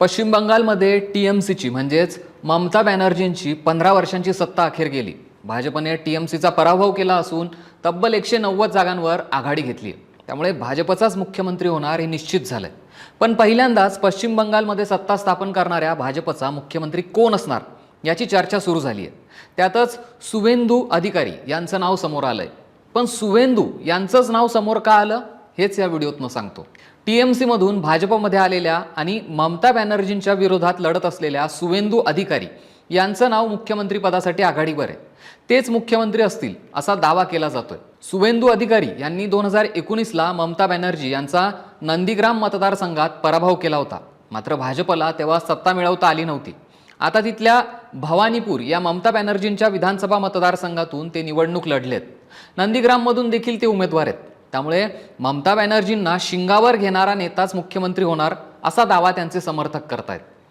पश्चिम बंगालमध्ये टीएमसीची म्हणजेच ममता बॅनर्जींची 15 वर्षांची सत्ता अखेर गेली। भाजपने टीएमसीचा पराभव केला असून तब्बल 190 जागांवर आघाडी घेतली। त्यामुळे भाजपचाच मुख्यमंत्री होणार हे निश्चित झालंय। पण पहिल्यांदाच पश्चिम बंगालमध्ये सत्ता स्थापन करणाऱ्या भाजपचा मुख्यमंत्री कोण असणार याची चर्चा सुरू झाली आहे। त्यातच सुवेंदू अधिकारी यांचं नाव समोर आलंय। पण सुवेंदू यांचंच नाव समोर का आलं हेच या व्हिडिओतनं सांगतो। टीएमसी मधून भाजपमध्ये आलेल्या आणि ममता बॅनर्जींच्या विरोधात लढत असलेल्या सुवेंदू अधिकारी यांचं नाव मुख्यमंत्री पदासाठी आघाडीवर आहे। तेच मुख्यमंत्री असतील असा दावा केला जातोय। सुवेंदू अधिकारी यांनी 2019ला ममता बॅनर्जी यांचा नंदीग्राम मतदारसंघात पराभव केला होता। मात्र भाजपला तेव्हा सत्ता मिळवता आली नव्हती। आता तिथल्या भवानीपूर या ममता बॅनर्जींच्या विधानसभा मतदारसंघातून ते निवडणूक लढलेत। नंदीग्राममधून देखील ते उमेदवार आहेत। त्यामुळे ममता बॅनर्जींना शिंगावर घेणारा नेताच मुख्यमंत्री होणार असा दावा त्यांचे समर्थक करतायत।